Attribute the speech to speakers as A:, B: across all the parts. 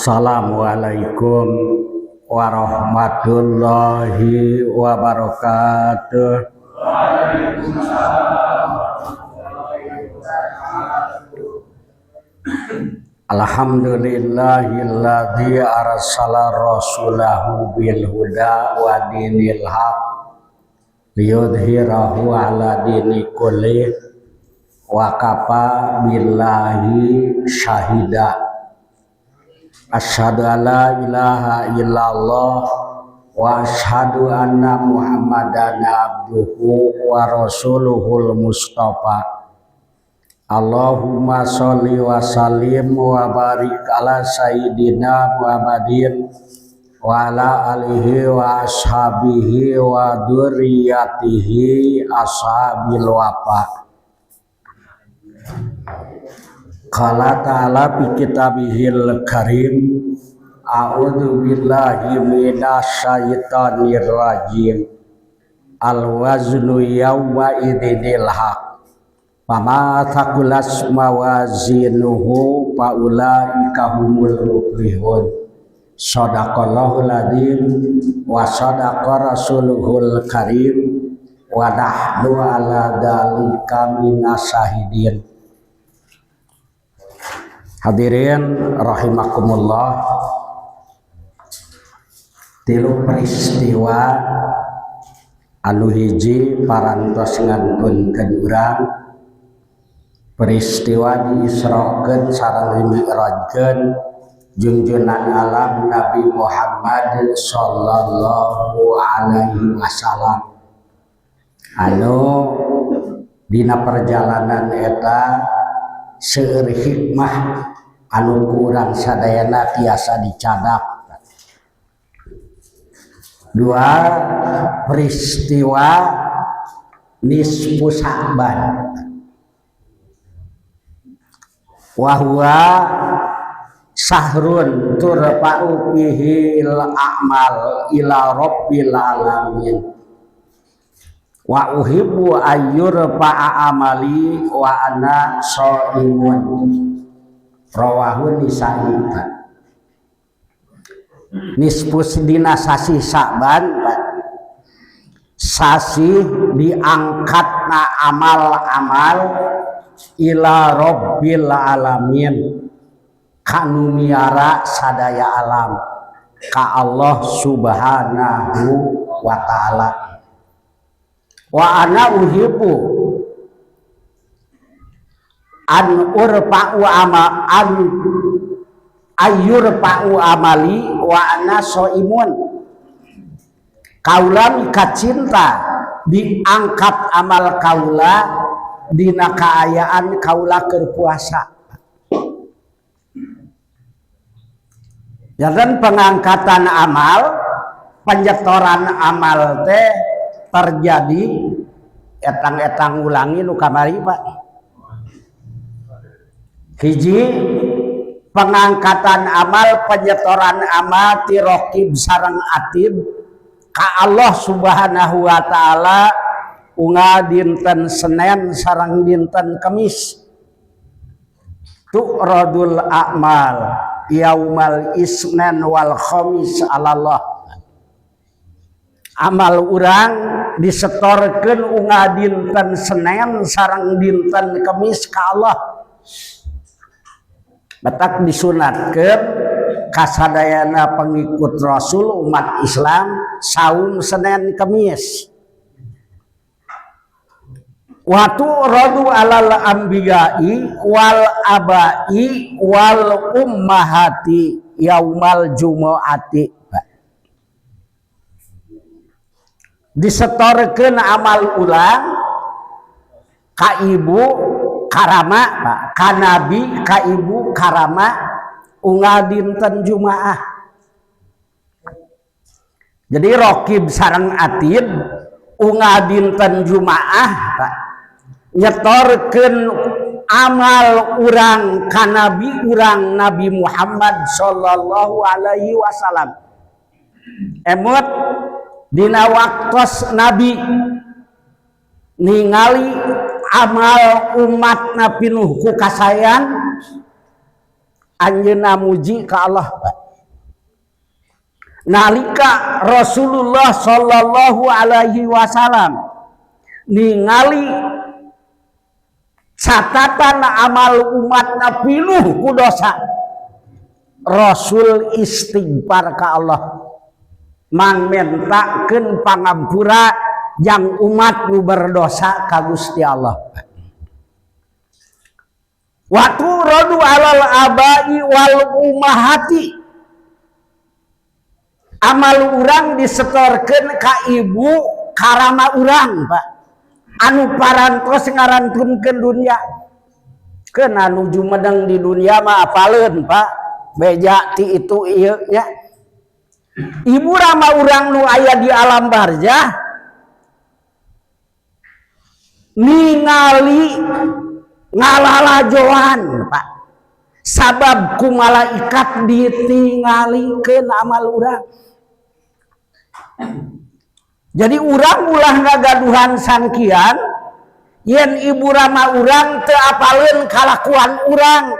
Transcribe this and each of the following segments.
A: Assalamualaikum warahmatullahi wabarakatuh. Alhamdulillahilladzi arsala rasulahu bil huda wa dinil haq liyudhhirahu ala dini kulli wa kafa billahi syahida. Asyhadu alla ilaha illallah wa asyhadu anna muhammadan abduhu wa rasuluhul mustafa. Allahumma sholli wa sallim wa barik ala sayyidina Muhammadin wa ala alihi wa ashabihi wa dzurriyyatihi ashabil wafa. Qala ta'ala fi kitabihil karim, a'udzu billahi minasyaitonir rajim. Al-waznu yawma idzil haq. Fama thaqulas mawazinuhu faulaika humul muflihun. Shadaqallahul adzim wa shadaqa rasuluhul karim wa nahnu ala dzalika minasyahidin. Hadirin rahimakumullah, tilu peristiwa anu hiji parantos ngantunkeun urang, peristiwa diisrokeun sareng dimi'rajkeun junjunan alam Nabi Muhammad sallallahu alaihi wasallam, anu dina perjalanan eta seueur hikmah anu kurang sadayana tiasa dicadak. Dua peristiwa nisfu Sya'ban, wa huwa sahrun turfa'u fihi al-a'mal ila rabbil alamin wa uhibbu ayyurfa'a amali wa ana shaimun. Rawahu Nisa'i. Nisfus dina sasi Sya'ban, sasi diangkatna amal-amal ila rabbil alamin, kanu miara sadaya alam ka Allah subhanahu wa ta'ala. Wa ana uhibbu an urfa'u ama an ayyurfa'u amali wa ana shaimun. Kaula mika cinta diangkat amal kaula dina kaayaan kaula keur puasa. Jangan pengangkatan amal, penjetoran amal teh terjadi etang-etang ulangi nu kamari Pak. Hiji, pengangkatan amal, penyetoran amal ti raqib sareng atid ka Allah subhanahu wa ta'ala unga dinten Senin sareng dinten Kemis. Tu'radul a'mal yaumal isnin wal khamis alallah. Amal urang disetorkeun unga dinten Senin sareng dinten Kemis ka Allah. Batak disunatkeun kasadayana pengikut Rasul umat Islam saum Senin Kemis. Wa tu'radu alal anbiya'i wal aba'i wal ummahati yaumal jumu'ati. Disetorkeun amal ulang ka ibu karama, ka nabi ka ibu karama unga dinten Jumaah. Jadi raqib sareng atid unga dinten Jumaah nyetorkeun amal urang ka nabi urang Nabi Muhammad sallallahu alaihi wasallam. Emot dina waktos Nabi ningali amal umatna pinuh ku kasayan, anjeunna muji ka Allah. Nalika Rasulullah sallallahu alaihi wasallam ningali catatan amal umatna pinuh ku dosa, Rasul istighfar ka Allah, mangmentakeun pangampura jang umat nu berdosa ka Gusti Allah. Wa turadu alal abai wal ummahati, amal urang disetorkeun ka ibu karama urang, Pak, anu parantos ngarantunkeun dunya. Keun anu jumedeng di dunia mah apaleun, Pak, beja ti itu ieu nya. Ibu rama urang nu aya di alam barzah ningali ngalalajoan, Pak, sabab ku malaikat ditingalikeun amal urang. Jadi urang ulah ngagaduhan sangkian yen ibu rama urang teu apaleun kalakuan urang,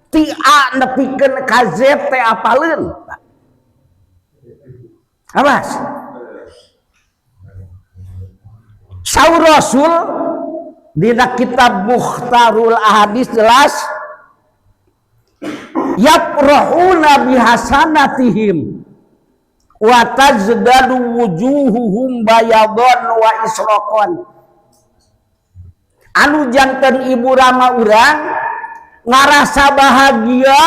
A: ti A nepikeun ka Z teh apaleun. Awas. Saur Rasul dina kitab Mukhtarul Ahadits jelas, yaprahuna bihasanatihim wa tazdadu wujuhuhum bayadon wa israqan. Anu janten ibu rama urang ngarasa bahagia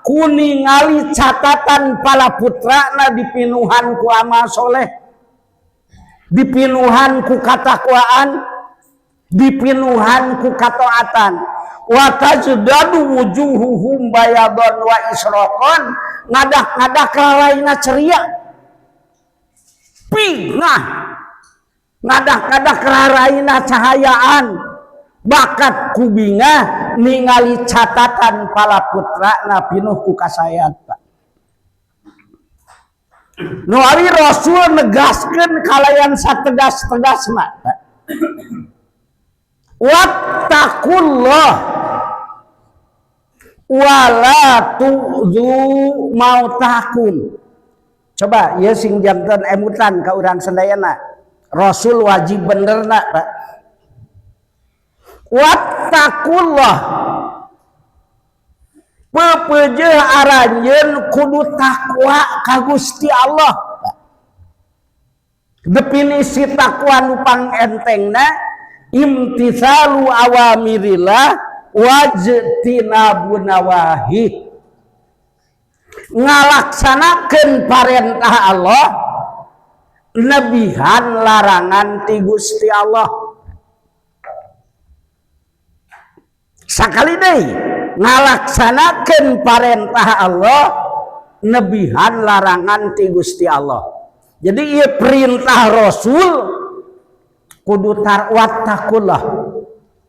A: ku ningali catatan pala putrana dipinuhan ku amal soleh, dipinuhan ku katakwaan, dipinuhan ku kataatan. Wa tazdadu wujuhuhum bayadon wa israqan, ngadak-ngadak ralaina ceria, pingah, ngadak-ngadak ralaina cahayaan, bakat kubinga ningali catatan pala putrana pinuh ku kasayat, Pak. Nu ari Rasul negaskeun kalayan sategas-tegasna, Pak. Wattaqullah wala tu'dzu mautakum. Coba ya sing janten emutan ka urang sendayana. Rasul wajib benerna, Pak. Wattaqullah, pepeujeuh aranjeun kudu takwa ka Gusti Allah. Definisi takwa nu pangentengna imtithalu awamirillah wajtinabu nawahi, ngalaksanakeun parentah Allah, nebihan larangan ti Gusti Allah. Sakali deui ngalaksanakeun parentah Allah, nebihan larangan ti Gusti Allah. Jadi ieu perintah Rasul kudu wattaqullah,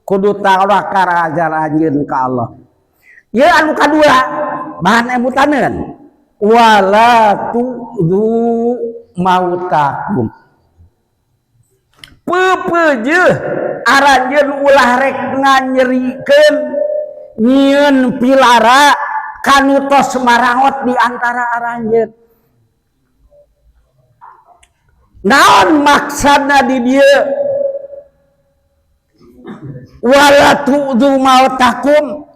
A: kudu tawakal ajaranjeun ka Allah. Ieu anu kadua bahan emutaneun, wala tu'dzu mautakum, pepeujeuh aranjeun ulah rek nganyerikeun nyieun pilara kanu tos marangot di antara aranjeun. Naon maksudna di dieu wala tu'dzu mautakum,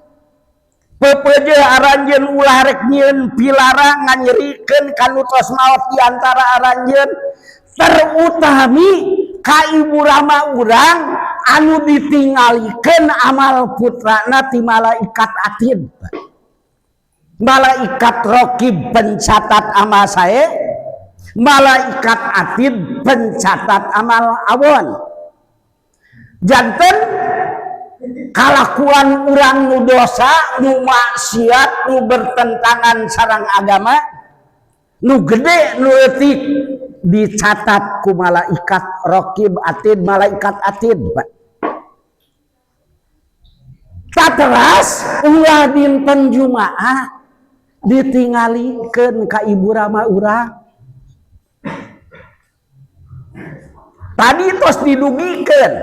A: pepeujeuh aranjeun ulah rek nyieun pilara nganyerikeun kanu tos maot di antara aranjeun, terutami ka ibu rama urang anu ditingalikeun amal putrana ti malaikat atid. Malaikat raqib pencatat amal sae, malaikat atid pencatat amal awon. Janten kalakuan urang nu dosa, nu maksiat, nu bertentangan sareng agama, nu gede, nu leutik, dicatat ku malaikat raqib atid, malaikat atid, Pak. Tateras ulah dinten Jumaah ditingalikeun ka ibu rama urang. Tadi tos didugikeun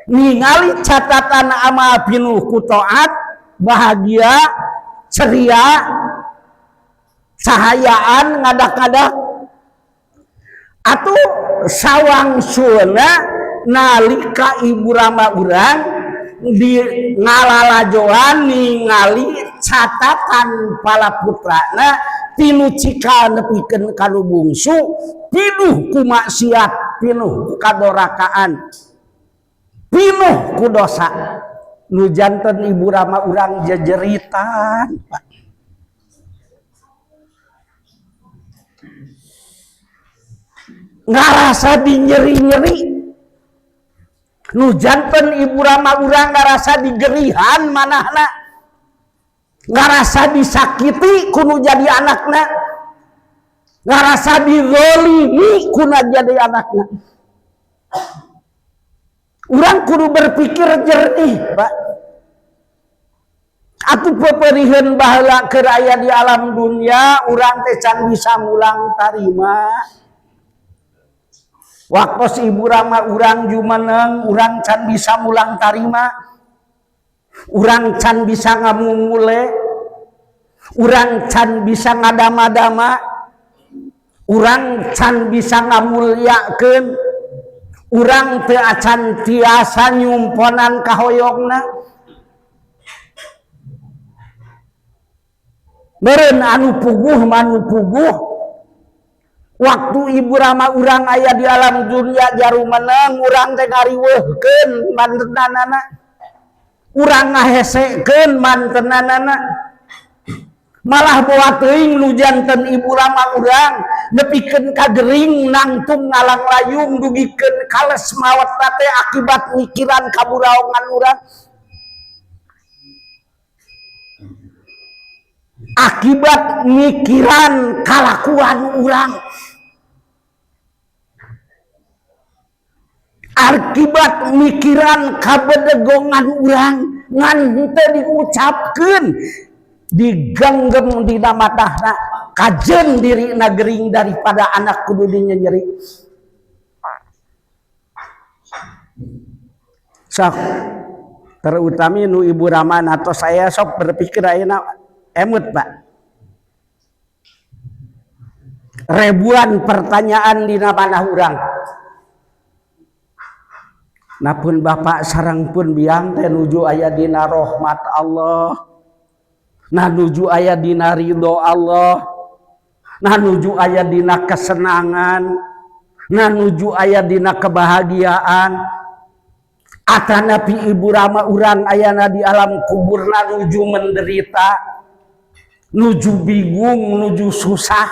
A: ningali catatan amal pinuh ku taat, bahagia, ceria, cahayaan ngadak-ngadak, atuh sawangsulna nalika ibu rama urang di ngalalajoan ningali catatan pala putrana tinu cikal nepikeun ka nu bungsu pinuh ku maksiat, pinuh ku kadorakaan, pinuh ku dosa. Nu janten ibu rama urang jejeritan, Pak. Ngarasa di nyeri-nyeri. Nu janten ibu rama urang ngarasa digerihan manahna, ngarasa disakiti kuno jadi anakna, ngarasa dizolimi kuno jadi anakna. Urang kudu berpikir jernih, Pak. Atuh peperiheun baheula keur aya di alam dunia, urang teh can bisa mulang tarima. Waktu ibu rama urang jumeneng, urang can bisa mulang tarima, urang can bisa ngamungule, urang can bisa ngadama-dama, urang can bisa ngamulyakeun, urang teu acan tiasa nyumponan kahoyongna. Meureun anu puguh manu puguh. Waktu ibu rama urang aya di alam dunia jaru meneng, urang teh ngariweuhkeun mantenanana, urang ngahesekeun mantenanana, malah boa teuing nu janten ibu rama urang nepikeun ka gering nangtung ngalang layung dugikeun kales maot teh akibat mikiran kaburaongan urang, akibat mikiran kalakuan urang, akibat mikiran kabedegongan urang ngan henteu diucapkeun, digenggam dina matahna, kajen dirina gering daripada anak kudu dinyeri. Sok terutami nu ibu rama atau saya sok berpikir ayeuna emut, Pak. Ribuan pertanyaan dina panah urang. Napun bapak sareng pun biang teh nuju aya dina rahmat Allah, nah nuju aya dina ridho Allah, nah nuju aya dina kesenangan, nah nuju aya dina kebahagiaan. Atanapi ibu rama urang ayana di alam kuburna nuju menderita, nuju bingung, nuju susah,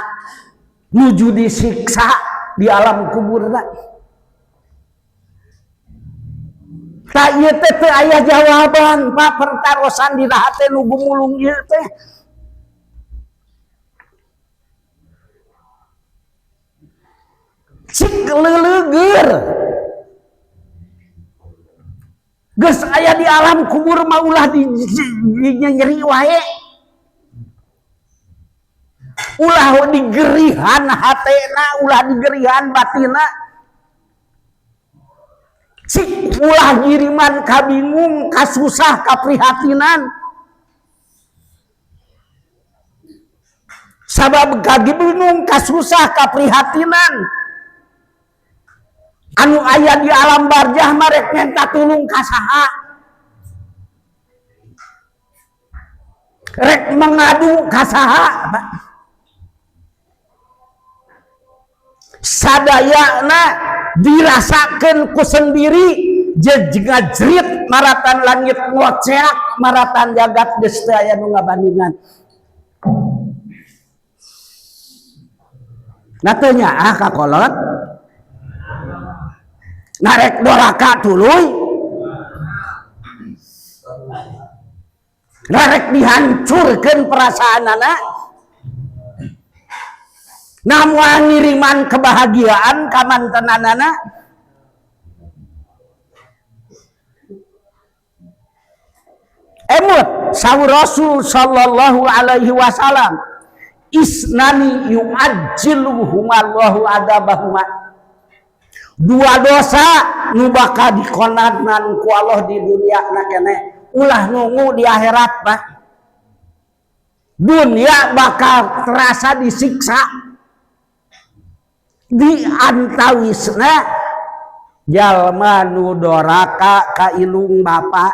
A: nuju disiksa di alam kuburna. Tak ieu teh teu aya jawaban, Pak, pertarosan di hate nu gumulung ieu teh. Cik leuleugeur. Geus aya di alam kubur mah ulah nyeri wae. Ulah digerihan hatena, ulah digerihan batina. Cik ulah ngiriman kabingung, kasusah, kaprihatinan. Sabab kabingung, kasusah, kaprihatinan. Anu aya di alam barjah marek minta tulung ka saha? Rek mengadu ka saha? Sadayana dirasakan ku sendiri, ngajrit maratan langit ngoceak, maratan jagat geus teu aya nu ngabandingan. Natenya kakolot narek doraka tuluy, narek dihancurkeun perasaanana, namun ngiriman kebahagiaan ka mantenanana. Emut saur Rasul sallallahu alaihi wasallam, isnani yu'ajjiluhumallahu adabahuma. Dua dosa nu bakal dikonadnan ku Allah di dunia na keneh, ulah nunggu di akhirat, Pak. dunia bakal terasa disiksa di antawisna jalma nu doraka ka ilung bapa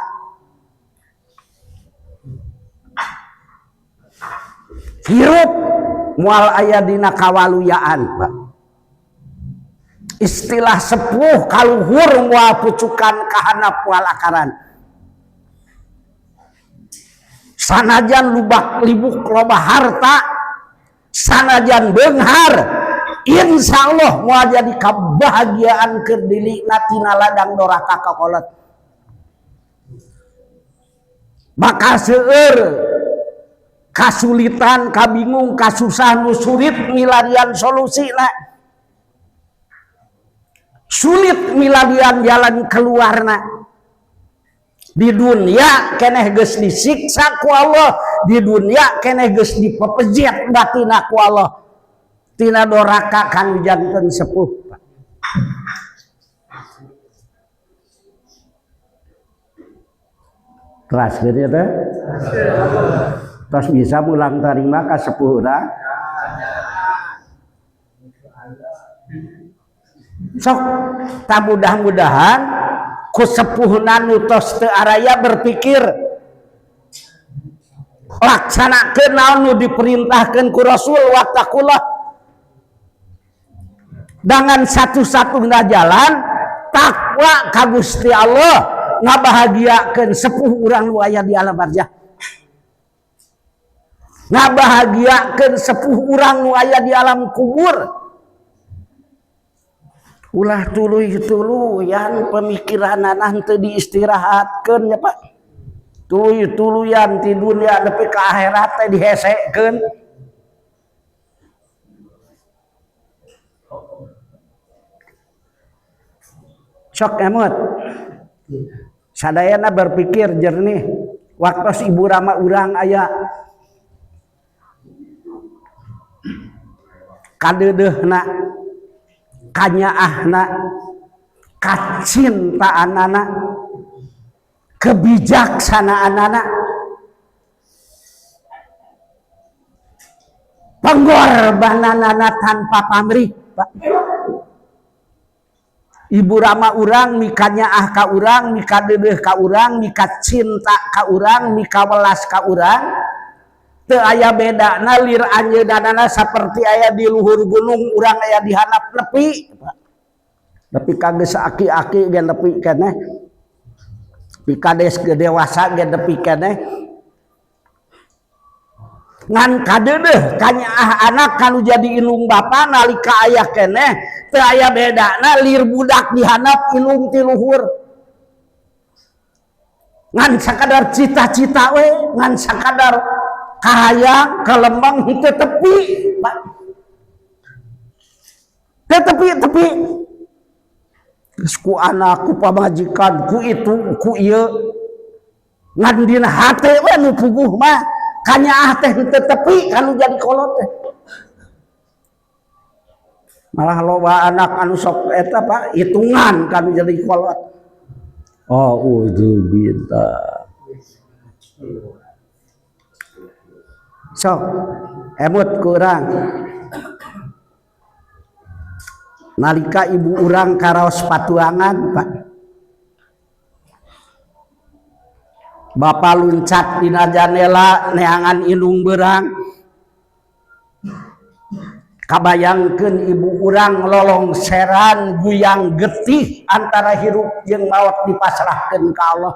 A: hirup mual aya dina kawaluyaan. Istilah sepuh kaluhur mual pucukan kahanap mual akaran. Sanajan lubak libuk loba harta, sanajan beunghar, insya Allah mau jadi kebahagiaan keur dilina tina ladang doraka kakolot. Maka seueur kasulitan, kabingung, kasusah nu sulit milarian solusina. Sulit milarian jalan keluarna. Di dunia keneh geus disiksa ku Allah, di dunia keneh geus dipepejet batina ku Allah. Tina doraka kanu janten sepuh. Kelas gitu teh. Terus bisa mulang tarima ka sepuh urang. Sok tak mudah-mudahan ku sepuhna nu tos teu araya berpikir laksanakeun naon nu diperintahkeun ku Rasul wattaqullah. Dengan satu-satunya jalan takwa ka Gusti Allah ngabahagiakeun sepuh urang nu aya di alam barzah. Ngabahagiakeun sepuh urang nu aya di alam kubur. Ulah tuluy-tuluyan pemikiranana henteu diistirahatkeun ya Pak. Tuluy-tuluyan ti dunia nepi ka akhirat teh dihesekeun. Sok emot. Sadayana berpikir jernih. Waktu ibu rama urang aya kadeudeuhna, kanyaahna, kacintaanana, kebijaksanaanana, pengorbananana tanpa pamrih, Pak. Ibu rama urang mika nyaah ka urang, mika deudeuh ka urang, mika cinta ka urang, mika welas ka urang. Teu aya bedana lir anjeunana saperti aya di luhur gunung, urang aya di handap nepi. Nepi ka geus aki-aki ge nepi keneh. Pika des ge dewasa ge nepi keneh. Ngan kadeudeuh kanyaah anak kanu jadi ilung bapa nalika aya keneh teu aya bedana lir budak di handap ilung ti luhur. Ngan sakadar cita-cita we, ngan sakadar kahayang kalembang henteu tepi, Pak. Teu tepi-tepi. Geus ku anak, ku pamajikan, ku itu, ku ieu. Ngan dina hate we nu puguh mah kanyaah teh henteu tepi kanu jadi kolot teh. Malah loba anak anu sok eta Pak hitungan kanu jadi kolot. Oh, udzubillah. Sok emut ku urang. Nalika ibu urang karaos patuangan, Pak. Bapa luncat dina jendela neangan ilung beurang. Kabayangkeun ibu urang lolongseran guyang getih antara hirup jeung maot dipasrahkeun ka Allah.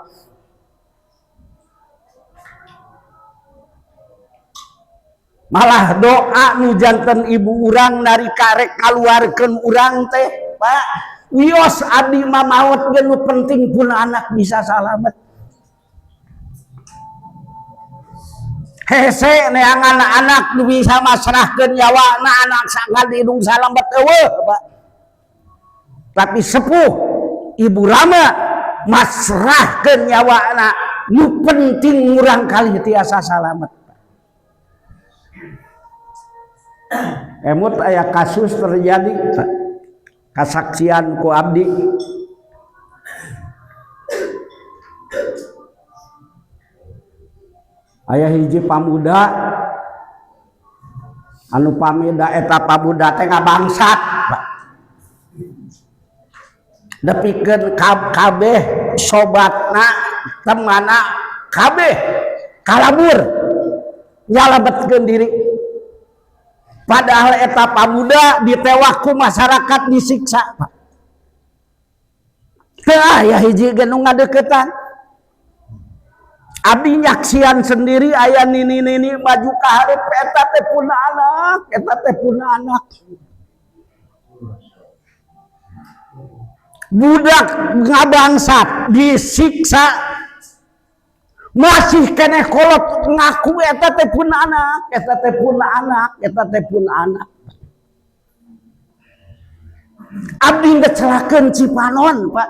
A: Malah doa nu janten ibu urang nari karek kaluarkeun urang teh, Pak. Wios abdi mah maot ge nu penting pun anak bisa salamet. Hese neangan anak nu bisa masrahkeun nyawana anak sangat hidung salamet eueuh, Pak. Tapi sepuh ibu rama masrahkeun nyawana nu penting urang kali tiasa salamet. Emut aya kasus terjadi kasaksian ku abdi. Aya hiji pamuda anu pamida eta pabuda teh ngabangsat depikeun kabeh sobatna temanna kabeh kalabur nyalabetkeun diri padahal eta pabuda ditewak ku masyarakat disiksa teu aya hiji ge nu ngadeuketan abdi nyaksian sendiri aya nini-nini maju ka hareup eta teh pun anak budak ngabangsat disiksa masih keneh kolot ngaku eta teh pun anak abdi ngecelakeun Cipanon Pak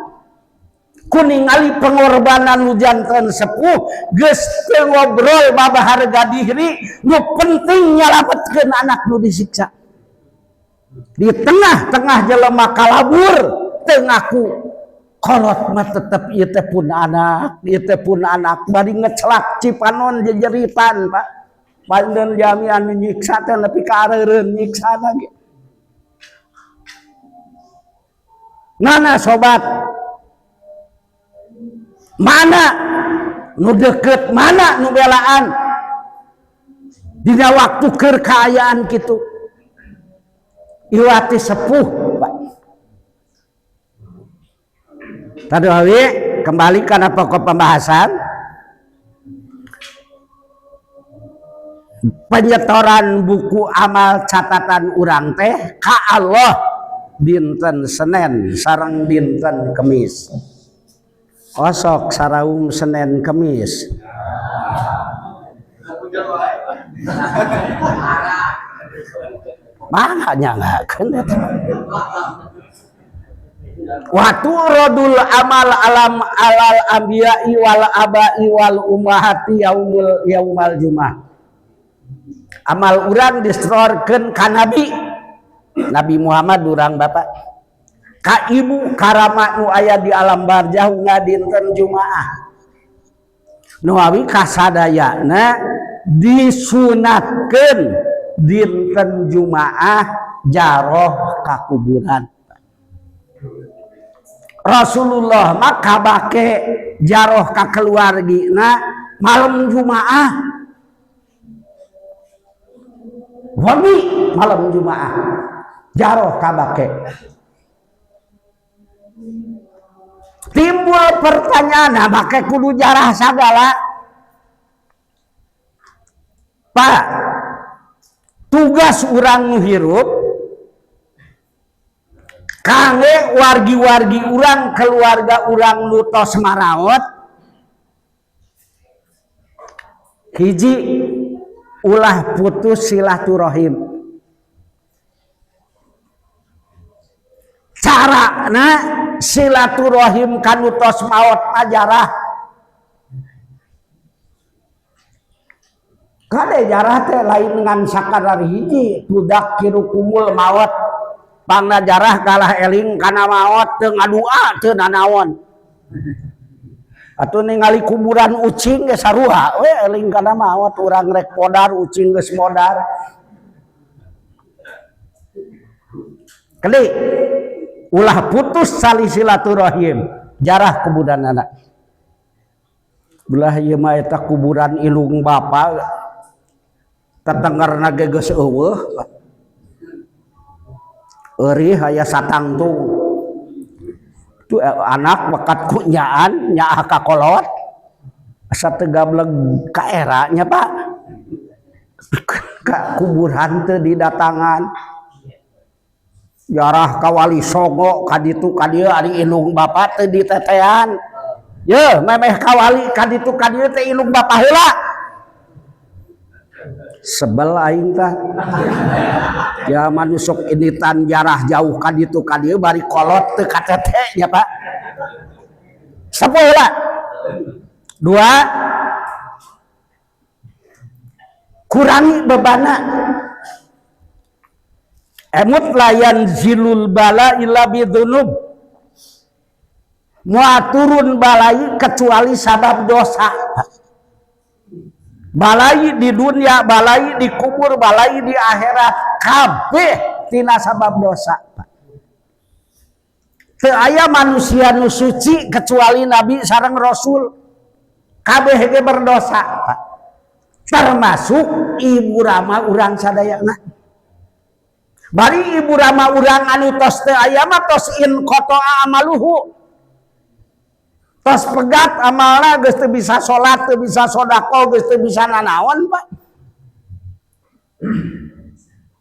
A: kuningali pengorbanan nu janten sepuh geus teu ngobrol babaharga diri nu penting nyalabetkeun anak nu disiksa di tengah-tengah jelema kalabur teu ngaku kolot mah tetep ieu teh pun anak bari ngecelak Cipanon jejeritan Pak pandeun jami anu nyiksa teh nepi ka areureun nyiksa lagi mana sobat mana nu deket mana nu belaan dina waktu keur kaayaan kitu iwati sepuh Pak tadi awi kembali kana pokok pembahasan penyetoran buku amal catatan urang teh ka Allah dinten Senin sareng dinten Kemis osok saraung Senin Kemis makanya ngakeun eta waktu rodul amal alal anbiya'i wal aba'i wal ummahati yaumal jumat amal urang diserorkeun ka Nabi Muhammad urang bapak ka ibu karama nu aya di alam barzah dinten Jumaah nu awi kasadayana disunatkeun dinten Jumaah jaroh ka kuburan Rasulullah mah kabake jaroh ka keluargina malam Jumaah wami malam Jumaah jaroh kabake timbul pertanyaan make kudu jarah sagala Pak tugas urang nu hirup kangge wargi-wargi urang keluarga urang nu tos maraot hiji ulah putus silaturahim carana silaturahim kanu tos maot ajarah kade jarah teh lain ngan sakadar hiji budak kiru kumul maot pangna jarah kalah eling kana maot teu ngadua teu nanaon atuh ningali kuburan ucing ge sarua we eling kana maot urang rek modar ucing geus modar kali ulah putus sali silaturahim jarah kuburan anak belah ieu mah eta kuburan ilung bapa tetengerna ge geus eueuh eurih aya satangtung tu anak bakat kunyaan nyaah ka kolot asa teu gableg ka era nya Pak ka kuburan teu didatangan jarah kawali sogo kaditu kadieu ari ilung bapa teu ditetean ye memeh kawali kaditu kadieu teh ilung bapa heula sebel aing tah ya manusuk initan jarah jauh kaditu kadieu bari kolot teu katete nya Pak sapoe heula dua kurangi bebana emut layan zilul bala illa bidunub mua turun balai kecuali sabab dosa balai di dunia, balai di kubur, balai di akhirat, kabeh tina sabab dosa. Teu aya manusia nu suci kecuali nabi sareng rasul, kabeh ge berdosa, termasuk ibu rama urang sadayana. Bari ibu rama urang anu tos teu aya mah tos in qata'a amaluhu, tos pegat amalna, geus teu bisa salat, teu bisa sedekah, geus teu bisa nanaon, Pak.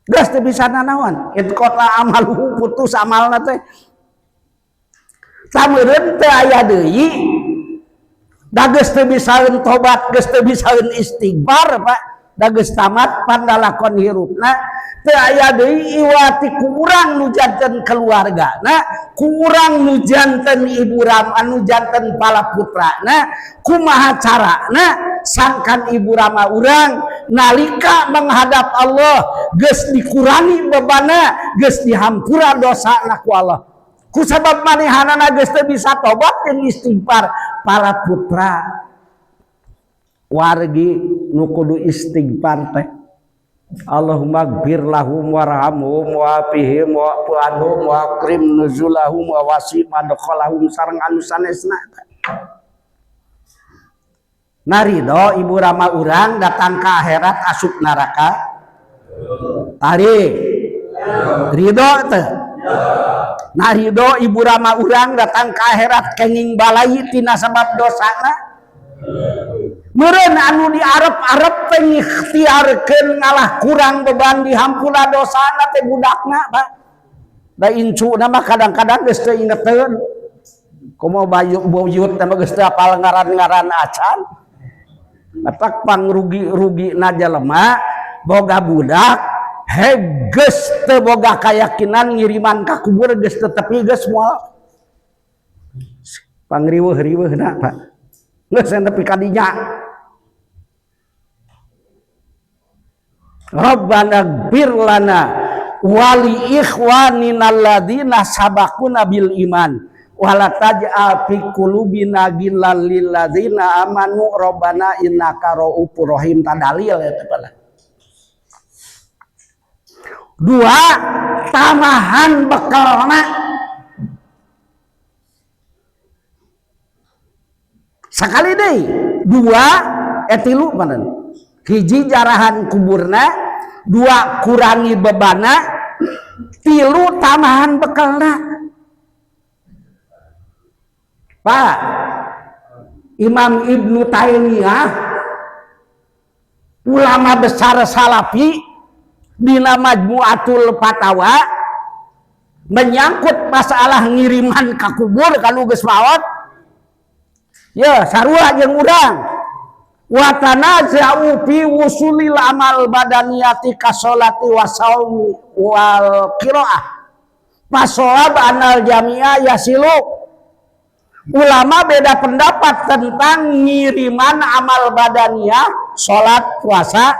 A: Geus teu bisa nanaon, in qata'a amaluhu, putus amalna teh. Sameureun teu aya deui, da geus teu bisaeun tobat, geus teu bisaeun istighfar, Pak. Da geus tamat pandalakon hirupna, teu aya deui iwati ku urang nu janten keluargana, ku urang nu janten ibu rama, nu janten pala putrana, kumaha carana sangkan ibu rama urang nalika menghadap Allah geus dikurangi bebanna, geus dihampura dosana ku Allah. Ku sabab manehanana geus teu bisa tobat jeung istighfar, pala putra wargi nu kudu istighfar teh, Allahumma gfir lahum warhamhum wa'afihim wa'fu anhum wa akrim nuzulahum wa wasi' madkhalahum sareng anu sanesna. Narido ibu rama urang datang ke akhirat asup neraka? Tari ridho teh? Narido ibu rama urang datang ke akhirat kenging balai tina sabab dosana? Meureun anu diarep-arep teh ngikhtiarkeun ngalah kurang beban dihampura dosana teh budakna, Pak. Da incuna mah kadang-kadang geus teu ingeteun. Kumaha buyut teh geus teu apal ngaran-ngaran acan. Atak pangrugi-rugina jelema boga budak, geus teu boga kayakinan ngiriman ka kubur geus teu tepi geus moal. Pangriweuh-riweuhna, Pak. Geus nepi ka dinya. Rabbana gfir lana wali ikhwanina alladzina sabaquna bil iman wala taj'al fi qulubina ghillan lil ladzina amanu rabbana innaka ra'ufur rahim. Tadalil eta bala. Dua, tamahan bekalna. Sakali deui, dua etilu panen. Hiji jarahan kuburna, dua kurangi bebana, tilu tamahan bekalna. Pak Imam Ibnu Taimiyah, ulama besar salafi, dina Majmu'atul Fatawa, menyangkut masalah ngiriman ka kubur kalau geus maot. Ya sarua jeung urang. Wa tanaza'u fi wusulil amal badaniyati kasolati wa saumi wal qiraah. Pasawab anal jami'a yasilu. Ulama beda pendapat tentang ngiriman amal badaniyah, salat, puasa,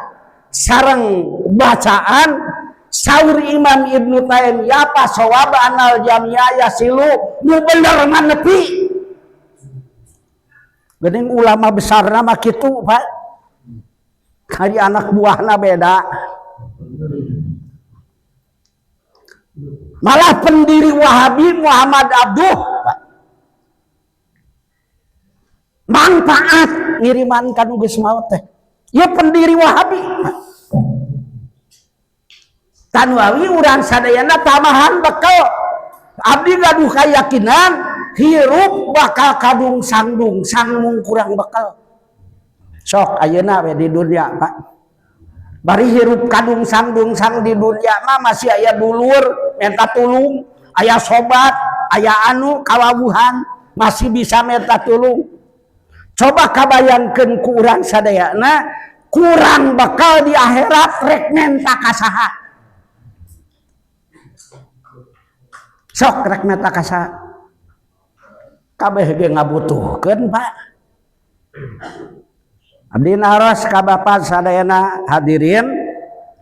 A: sareng bacaan. Saur Imam Ibnu Taimiyah pasawab anal jami'a yasilu, nu bener mah nepi. Geuning ulama besar nama kitu, Pak. Kali anak buahna beda. Malah pendiri Wahabi Muhammad Abduh, Pak. Manfaat ngiriman kanu geus maot teh. Ya pendiri Wahabi. Tanwawi urang sadayana tamahan bekal. Abdi gaduh kayakinan hirup bakal kadung sangdung sangmung kurang bekal. Sok ayeuna we di dunia, Pak. Bari hirup kadung sangdung sang di dunia mah masih aya dulur minta tulung, aya sobat, aya anu kawawuhan masih bisa minta tulung. Coba kabayangkeun ku urang sadayana kurang bekal di akhirat rek minta ka saha. Sok rek minta ka saha. Kabeh ge ngabutuhkeun, Pak. Abdi naros ka Bapak sadayana hadirin,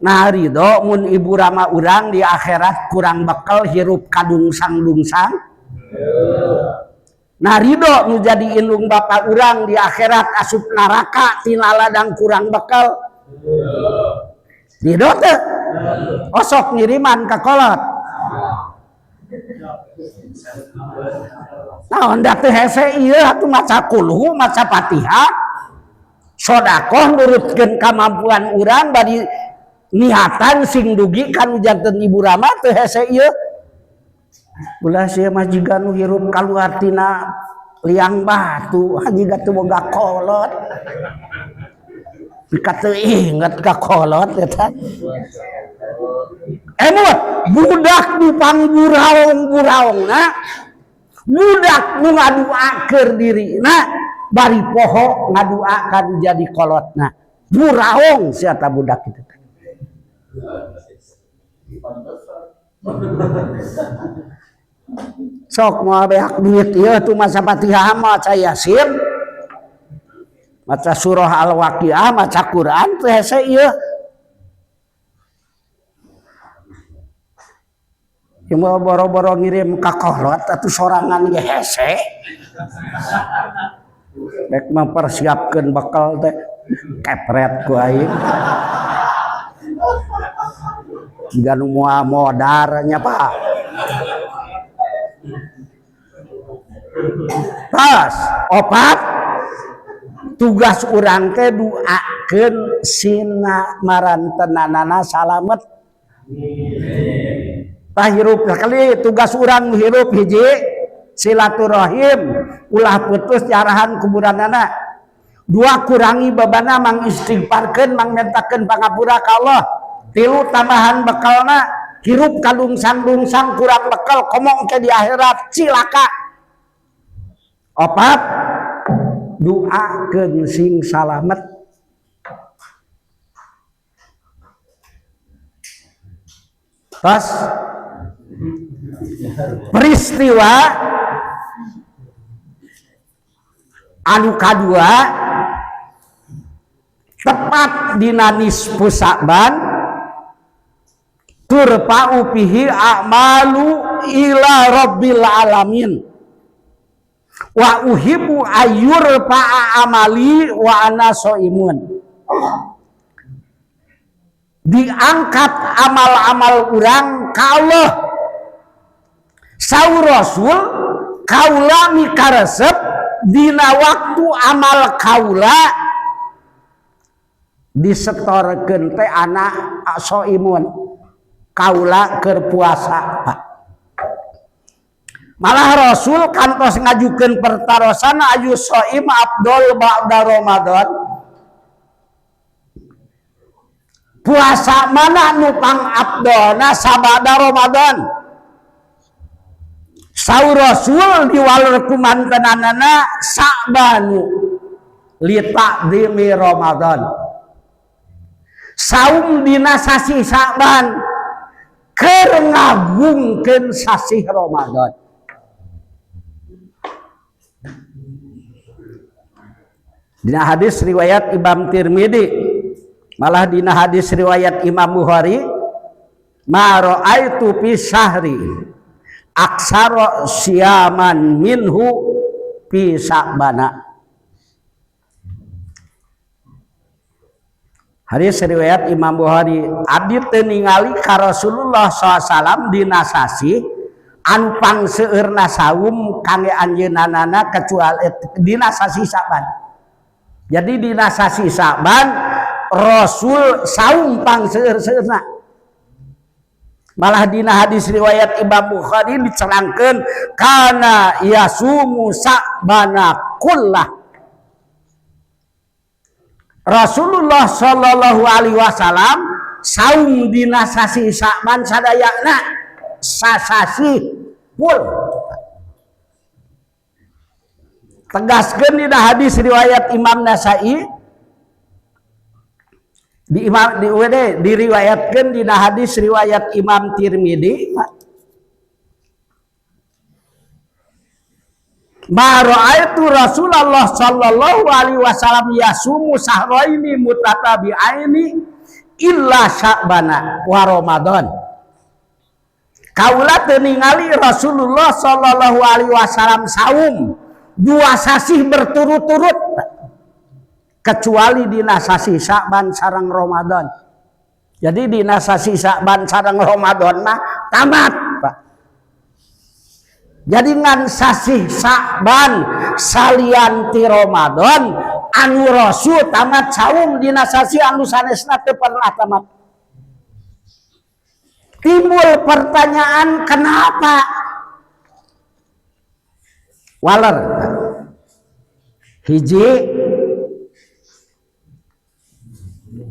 A: nah ridho mun ibu rama urang di akhirat kurang bekal hirup kadung sang. Nah ridho nu jadi indung bapak urang di akhirat asup neraka tina ladang kurang bekal. Ridho teh osok ngiriman ka kolot. Nah hendak teh hese ieu atuh maca kulhu maca Fatihah sedekah nurutkeun kamampuan urang bari niatan sing dugi kanu janten Ibu Rama teu hese ieu. Ulah sia majikan nu hirup kaluar tina liang batu hajiga teu boga kolot. Pika teu inget ka kolot eta. Emot budak di pangguraung-guraungna budak nu ngaduakeun dirina bari poho ngaduakan jadi kolotna. Buraung sia ta budak itu. Sok moal beak duit ieu tuh maca Fatihah maca Yasin maca surah Al-Waqiah maca Quran teh hese ieu. Cuma boro-boro ngirim ka kolot atuh sorangan ge hese. Bek mempersiapkeun bekal teh kepret ku aing. Jiga nu moal modar nya Pak. Tas opat tugas urang teh duakeun sina marantenanana salamet. Tahirup kali tugas urang hirup hiji silaturahim ulah putus jarahan kuburanana. Dua kurangi babana mang istighfarkeun mang mentakeun pangapura ka Allah. Tilu tambahan bekalna hirup kadungsang-dungsang kurang bekal komong ke di akhirat cilaka. Opat duakeun sing salamet. Terus peristiwa anu kadua tepat dina nisfu Sa'ban turfa'u fihi a'malu ila rabbil alamin wa uhibbu ayyurfa'a amali wa ana shaimun. Diangkat amal-amal urang ka Allah. Saur Rasul kaula mikaresep dina waktu amal kaula disetorkeun teh anak shaimun kaula keur puasa. Malah Rasul kantos ngajukeun pertarosan ayu shaim afdol ba'da Ramadan. Puasa mana nu pang afdolna sabada Ramadan. Saur Rasul diwaler kumantenanana Sa'banu li ta'dimi Ramadan. Saum dina sasi Sa'ban keur ngagungkeun sasi Ramadan. Dina hadis riwayat Imam Tirmidzi, malah dina hadis riwayat Imam Bukhari, ma ra'aitu fi syahri aksara siyaman minhu fi Sa'bana. Hadis riwayat Imam Bukhari, abdi teu ningali ka Rasulullah SAW dina sasi anu pangseueurna saum kangge anjeunanana kecuali dina sasi Sa'ban. Jadi dina sasi Sa'ban Rasul saum pangseueur-seueurna. Malah dina hadis riwayat Imam Bukhari dicerangkeun kana yasumu Sa'bana kullah. Rasulullah sallallahu alaihi wasallam saum dina sasi Sa'ban sadayana sasasi full. Tegaskeun dina hadis riwayat Imam Nasai diriwayatkeun dina hadis riwayat Imam Tirmidzi, ma ra'aitu Rasulullah sallallahu alaihi wasallam yasumu sahraini mutatabi'aini illa Sya'bana wa Ramadan. Kaula teu ningali Rasulullah sallallahu alaihi wasallam saum 2 sasih berturut-turut kecuali dina sasih Sya'ban sareng Ramadan. Jadi dina sasih Sya'ban sareng Ramadan mah tamat, Pak. Jadi ngan sasih Sya'ban salian ti Ramadan anu Rasul tamat saum dina sasih anu sanesna teu pernah tamat. Timbul pertanyaan kenapa? Waler hiji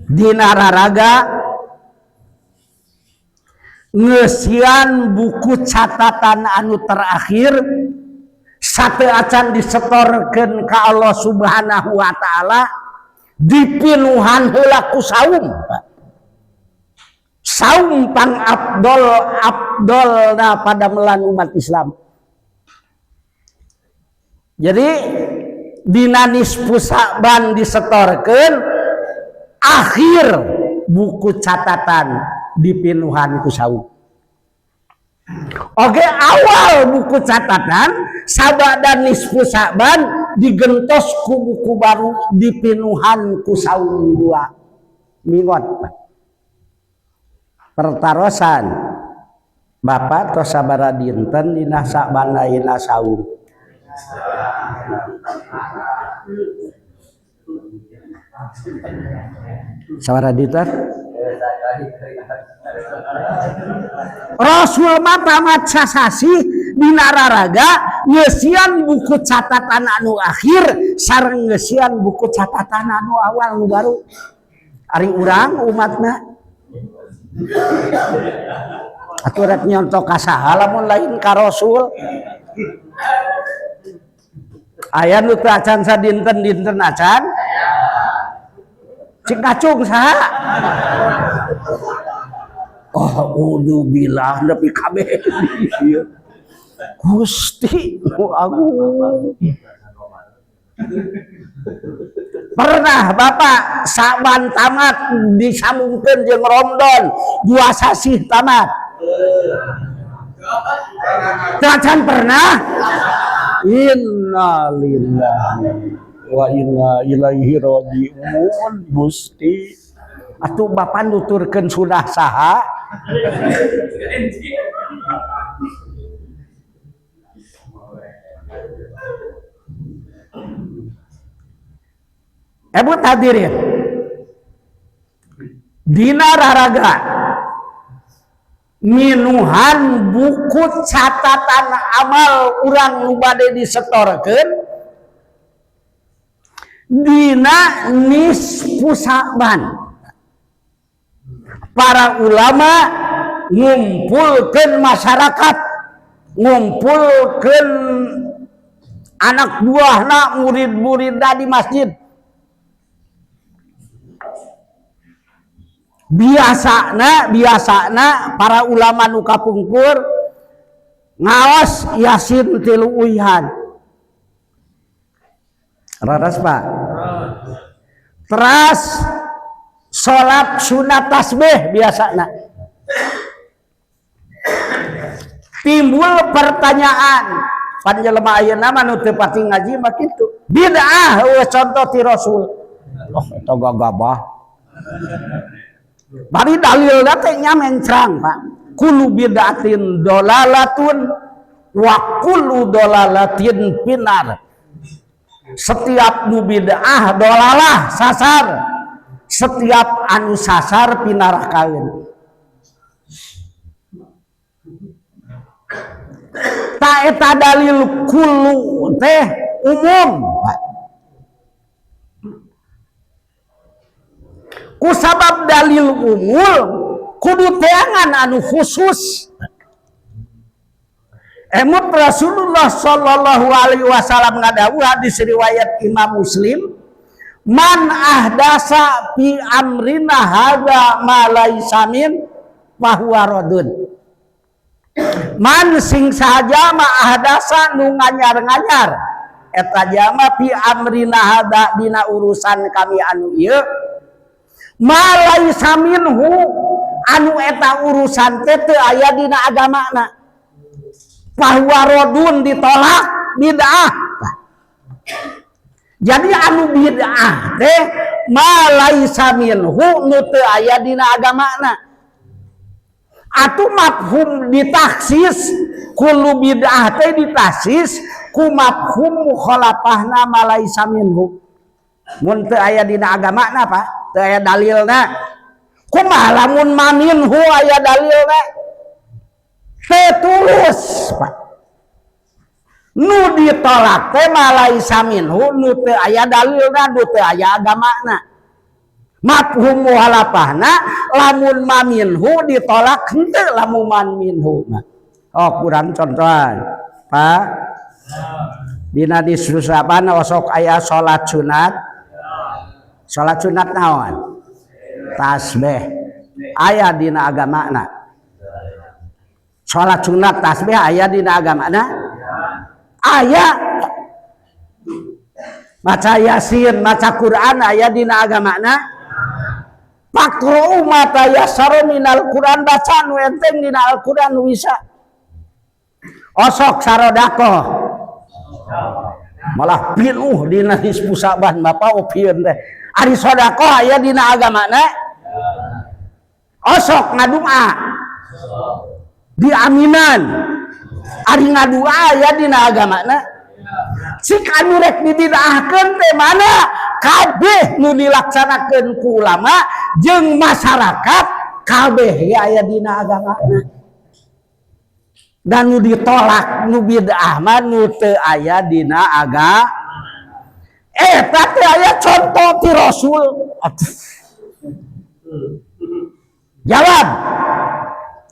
A: dina raraga ngeusian buku catatan anu terakhir sateu acan disetorkeun ka Allah Subhanahu wa taala dipinuhan heula ku saum. Saum pang abdolna pada melan umat Islam. Jadi dina nisfu Sya'ban disetorkeun akhir buku catatan dipinuhan ku saum. Oke, awal buku catatan sabada nisfu Sya'ban digentos ku buku baru dipinuhan ku saum 2 mingot. Pertarosan Bapak tos sabaraha dinten dina Sya'ban ayeuna saum. Sabaraha dinten? Rasul mah tamat sasasi dina raraga ngeusian buku catatan anu akhir sareng ngeusian buku catatan anu awal nu baru. Ari urang umatna atuh rek nyontok ka saha lamun lain ka Rasul. Aya nu teu acan sadinten-dinten acan? Cik ngacung saha? Oh, udubillah nepi kabeh. Gusti Agung. Pernah Bapak Sya'ban tamat disambungkeun jeung Ramadan 2 sasih tamat. Tacan pernah? Inna lillahi wa inna ilaihi raji'un. Gusti atuh Bapak nuturkeun sunah saha? Buat hadirin dina raraga minuhan buku catatan amal urang nu bade disetorkeun dina nisfu Sya'ban. Para ulama ngumpulkeun masyarakat, ngumpulkeun anak buahna, murid-muridna di masjid. Biasana para ulama nu kapungkur ngaos Yasin 3 uihan. Raras Pak. Teras salat sunat tasbih biasana. Timbul pertanyaan, panjelema ayeuna mah nu teu pati ngaji mah kitu. Bid'ah contoh ti Rasul. Oh eta gagabah. Bari dalil teh nya mencrang Pak. Kullu bid'atin dolalatun wa kullu dolalatin finar. Setiap nu bid'ah dolalah sasar. Setiap anu sasar pinarakaeun. Ta eta dalil kullu teh umum Pak. Ku sabab dalil umum kudu teangan anu khusus. Emut Rasulullah sallallahu alaihi wasallam ngadawuh hadis riwayat Imam Muslim, man ahdasa fi amrina hadza ma laisa min fa huwa radun. Man sing saja ma ahdasa nu nganyar-nganyar eta jama fi amrina hadza dina urusan kami anu ieu malai saminhu anu eta urusan teh teu aya dina agamana. Bahwa rodun ditolak bid'ah. Jadi anu bid'ah teh ma laisa minhu nu teu aya dina agamana. Atuh mafhum ditaksis kullu bid'ah teh ditaksis ku mafhum mukhalafahna ma laisa minhu. Mun teu aya dina agamana Pak, teu aya dalilna. Kumaha lamun ma minhu aya dalilna? Teu tulus Pak. Nu ditolak teh malaisa minhu nu teu aya dalilna, nu teu aya agamana. Mafhum muhalafahna lamun ma minhu ditolak henteu lamun man minhu. Oh kurang contohan Pak. Dina disusapan osok aya salat sunat. Salat sunat naon? Tasbih. Aya dina agamana. Salat sunat tasbih aya dina agamana? Aya. Maca Yasin, maca Quran aya dina agamana? Faqra'u ma tayassara minal Quran, baca nu enteng dina Al-Quran nu bisa. Osok sarodaqah. Malah pinuh dina Hizbus Saban Bapak opieun teh. Ari sedekah aya dina agamana? Osok ngadua. Diaminan. Ari ngadua aya dina agamana? Cik anu rek dibid'ahkeun teh mana? Kabeh nu dilaksanakeun ku ulama jeung masyarakat kabeh aya dina agamana. Dan nu ditolak nu bid'ah mah nu teu aya dina agama. Eta teh aya contoh ti Rasul. Jawab.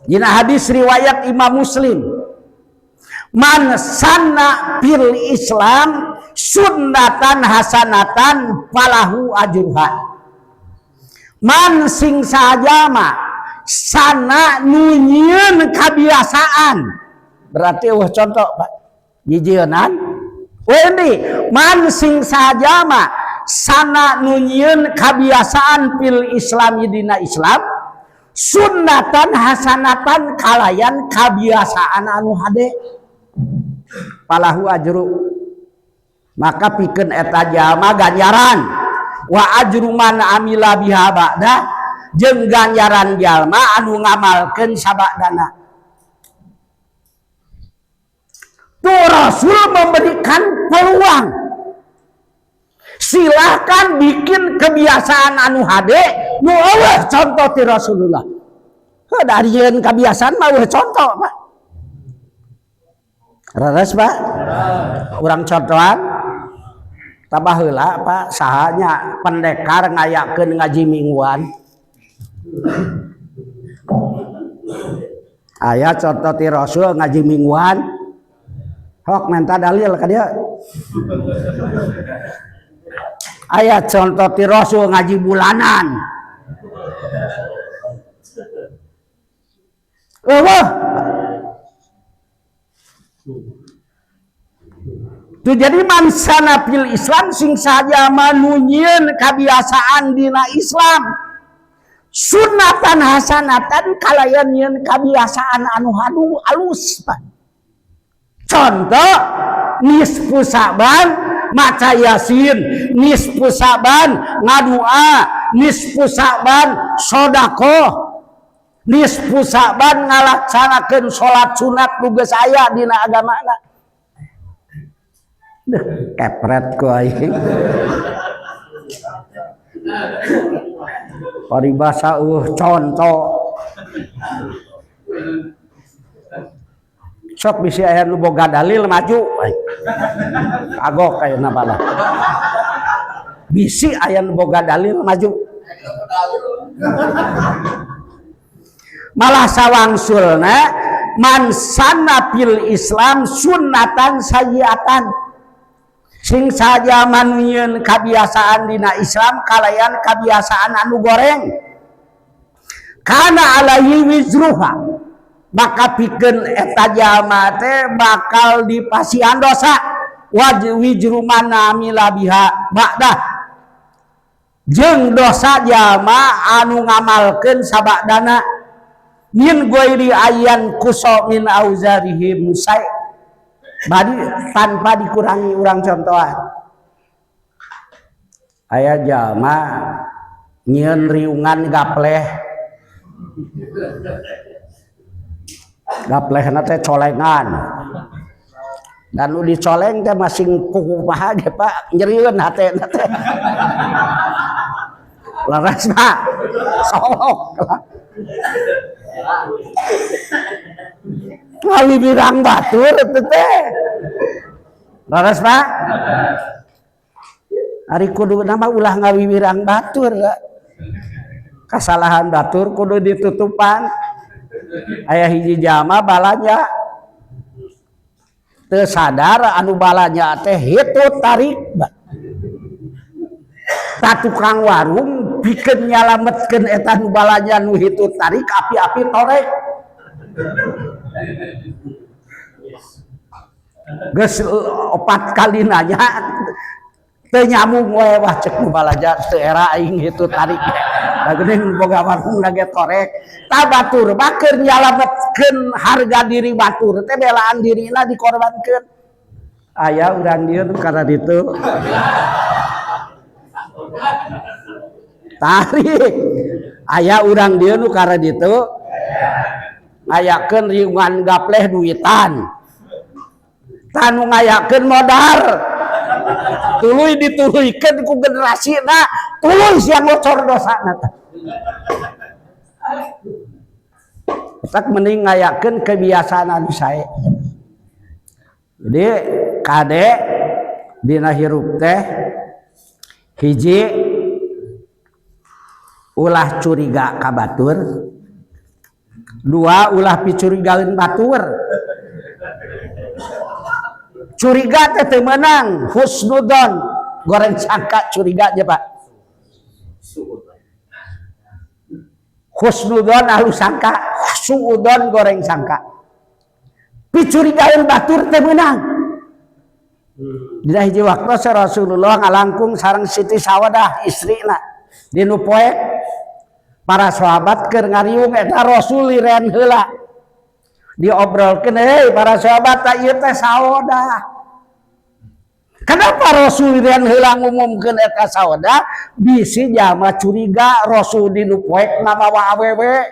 A: Dina hadis riwayat Imam Muslim. Man sanna fil Islam sunnatan hasanatan falahu ajruha. Man sing sajama sana nunyeun kabiasaan. Berarti contoh Pak. Jijieunnan. Ini man sing sajama sana nunyeun kabiasaan fil Islam dina Islam sunnatan hasanatan kalayan kabiasaan anu hade. Falahu ajru, maka pikeun eta jalma ganjaran. Wa ajru man amila biha ba'da, jeung ganjaran jalma anu ngamalkeun sabadana. Tu Rasul memberikan peluang. Silahkan bikin kebiasaan anu hade nu eueuh contoh ti Rasulullah. Dari yeun kebiasaan mah eueuh contoh Pak. Rares Pak, urang contohan tabah heula Pak sahanya pendekar ngayakeun ngaji mingguan. Aya contoh ti Rasul ngaji mingguan. Hok minta dalil ka dia. Aya contoh ti Rasul ngaji bulanan. Tu jadi mansana fil Islam sing saja manunyeun kabiasaan dina Islam sunnatan hasanatan kalayan nyeun kabiasaan anu alus Pak. Contoh nisfu Saban maca Yasin, nisfu Saban ngadua, nisfu Saban sedekah, nisfu Saban ngalaksanakeun salat sunat nu geus aya dina agamana. Kepret ku aing. Paribasa contoh. Sok bisi aya nu boga dalil maju. Agok ayeuna bala. Bisi aya nu boga dalil maju. Malah sawangsulna man sanna fil Islam sunnatan sayyiatan. Sing saja manunyeun kabiasaan dina Islam kalayan kabiasaan anu goreng. Kana alaihi wizruha. Maka pikeun eta jalma teh bakal dipasihan dosa. Wizru man amila biha ba'da. Jeung dosa jalma anu ngamalkeun sabadana min ghairi ayyan kuso min auzarihim sai. Badi tanpa dikurangi urang contohan. aya jalma nyieun riungan gapleh teh colengan dan udah dicoleng teh masing kumaha ge Pak nyerieun hatena teh laras Pak sok ngawibirang batur teh laras Pak ari kudu nama ulah ngawiwirang batur kasalahan batur kudu ditutupan aya hiji jalma balanya teu sadar anu balanya teh hitut tarik ta tukang warung pikeun nyalametkeun eta nu balanya nu hitut tarik api-api torek geus 4 kali nanya teu nyambung we wah cek nu balaja teu era aing hitut tarik da geuning boga warung lage torek ta batur mah keur nyalametkeun harga diri batur teh belaan dirina dikorbankeun aya urang dieu karena ditu tarik aya urang dieu nu karena ditu ngayakeun riungan gapleh duitan tanu ngayakeun modal tuluy dituluykeun ku generasina tuluy siang ngocor dosana tak mending ngayakeun kebiasaan anu sae jadi kade dina hirup teh hiji ulah curiga ka batur dua ulah picurigaeun batur curiga teh teu meunang husnudon goreng sangka curiga aja Pak husnudon halus sangka suudon goreng sangka picurigaeun batur teh meunang dina hiji waktu Rasulullah ngalangkung sareng Siti Sawadah istrina dinu poek para sahabat keur ngariung eta Rasul lirean heula diobrolkeun hei para sahabat ta ieu teh Sawadah kenapa Rasul lirean heula ngumumkeun eta Sawadah bisi jalma curiga Rasul dinu poek ngamawa awewe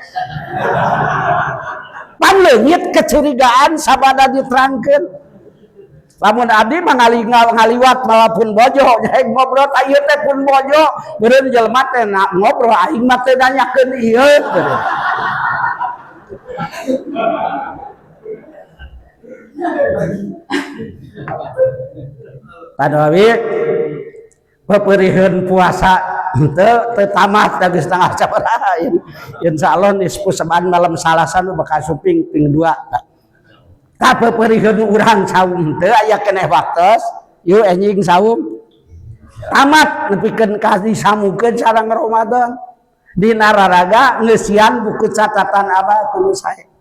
A: pan leungit kecurigaan sabada diterangkeun lamun abdi mah ngaliwat malapun bojo nya ngobrol ieu teh pun bojo beureun jelema teh ngobrol aing mah teh nanyakeun ieu Tadawi peperihun puasa teu tamat da geus tanggal sabaraha insyaallah nisfu saban malam salasan bakal suping ping 2 ta peperihun urang saum teu aya keneh waktos yeuh enjing saum tamat nepikeun ka disamukeun sareng Ramadan dina raraga ngeusian buku catatan apa kudu sae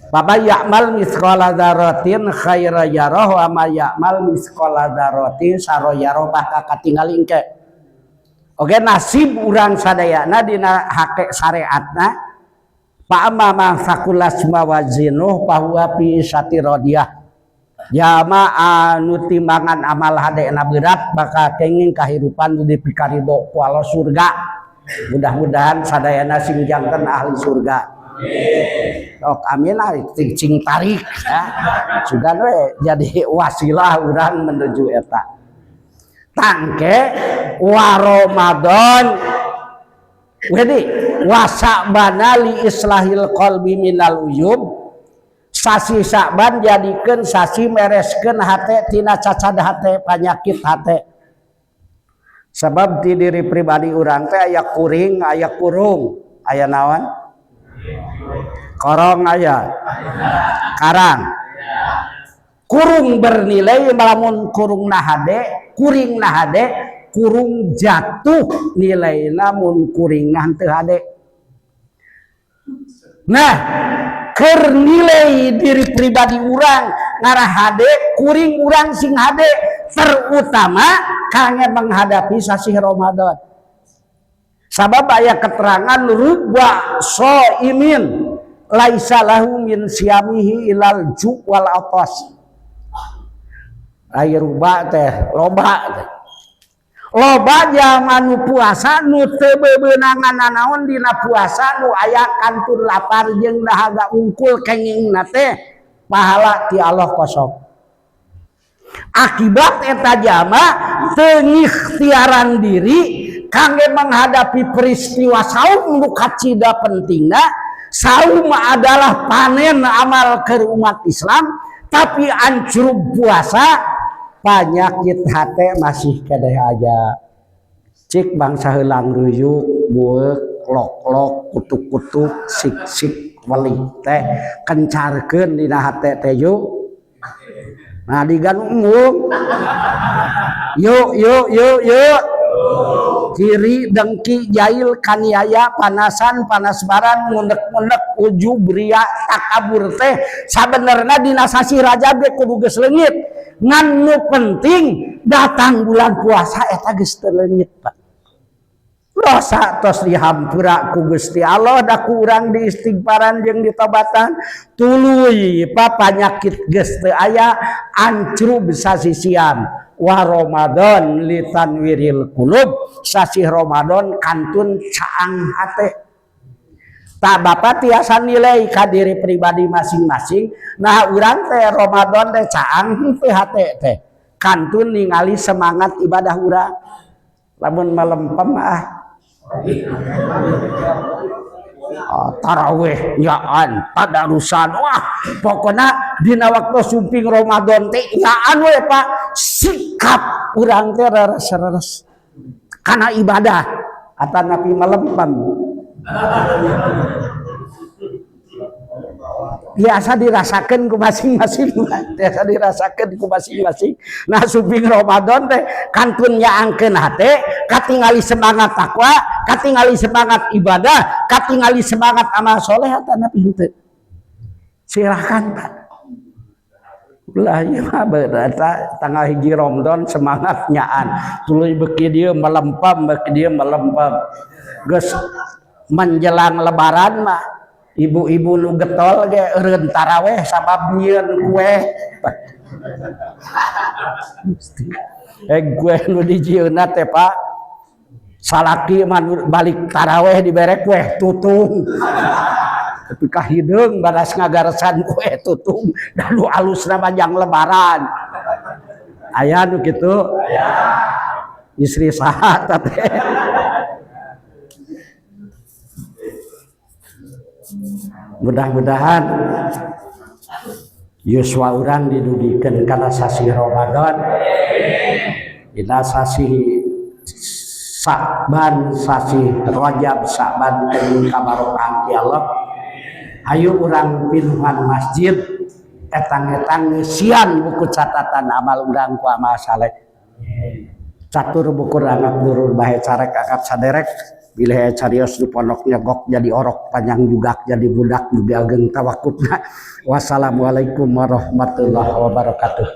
A: Bapa ya'mal misqala dzarratin khaira yarah wa ma ya'mal misqala dzarratin sarra yarah bakal katingal engke oge nasib urang sadayana dina hake syariatna fa amma sakulas mawazinuh bahwa fi isati radiyah jama anu timbangan amal hadena berat bakal kenging kahirupan di pikaridho ku Allah surga mudah-mudahan sadayana sing janten ahli surga sok amin cing tarik ya sugan we jadi wasilah urang menuju eta tangke wa Ramadan wedi wasabana li islahil qalbi minal uyub sasi Sa'ban jadikeun sasi mereskeun hate tina cacad hate panyakit hate sebab di diri pribadi urang teh aya kuring aya kurung aya naon korong aya karang kurung bernilai lamun kurung nahade kuring nahade kurung jatuh nilai namun kuringan teu hade nah keur nilai diri pribadi urang ngarah hade kuring urang sing hade terutama kangge menghadapi sasi Ramadan sabab aya keterangan rubba shaimin laisa lahu min siyamihi ilal ju' wal atas aya rubba teh loba teh Loba jalma nu puasa nu teu beunangan nanaon dina puasa nu aya kantun lapar jeung dahaga ungkul kengingna teh pahala ti Allah kosong. Akibat eta jalma teu ngikhtiaran diri kangge menghadapi peristiwa saum nu kacida pentingna. Saum adalah panen amal ke umat Islam, tapi ancurug puasa penyakit hati masih kedeh aja. Cik bangsa helang ruyuk buek lok-lok kutuk-kutuk sik-sik weli teh kencarkeun dina hate teh yuk. Nah digan umum yuk kiri dengki jail kaniaya panasan panas baran ngundek-ngundek ujub ria takabur teh sabenerna dina sasi Rajab ge kudu geus leungit ngan nu penting datang bulan puasa eta geus teu leungit Pak. Dosa tos dihampura ku Gusti Allah da ku urang diistighfaran jeung ditobatan tuluy panyakit geus teu aya ancrub sasi siam wa Ramadan litanwiril qulub sasi Ramadan kantun caang hate. Tak Bapak tiasa nilai ka diri pribadi masing-masing. Nah urang teh Ramadan teh caang teh hate teh kantun ningali semangat ibadah urang. Lamun malempem tarawih nyaan tadarusan wah pokoknya dina waktu sumping Ramadan teh nyaan we Pak sikap urang teh reres-reres kana ibadah atanapi malempem biasa dirasakan ku masing-masing biasa dirasakan ku masing-masing. Nah suping Ramadan teh kantun nyaangkeun hate katingali semangat takwa katingali semangat ibadah katingali semangat amal soleh atana henteu silahkan Pak ulah ieu mah berarti tanggal hiji Ramadan semangat nyaan tuluy beuki dieu melempem beuki dieu melempem geus menjelang lebaran mah ibu-ibu nu getol ge eureun taraweh sabab nyieun kue. Kue nu dijieunna teh Pak salaki mah balik taraweh dibere kue tutung. Tapi ka hideung baras ngagaresan kue tutung dan nu alusna panjang lebaran. Aya nu kitu? Aya. Istri saha teh? Mudah-mudahan yuswa urang didugikeun kana sasi Ramadan dina sasi Sa'ban sasi Rajab Sa'ban teh kabarokah ti Allah hayu urang pinuhan masjid etang-etang ngeusian buku catatan amal urang ku amal saleh catur buku rangap durur bahe carek akap saderek bilih carios di pondok nyegok jadi orok panjang juga jadi budak dugi ageng tawakufna. Wassalamualaikum warahmatullahi wabarakatuh.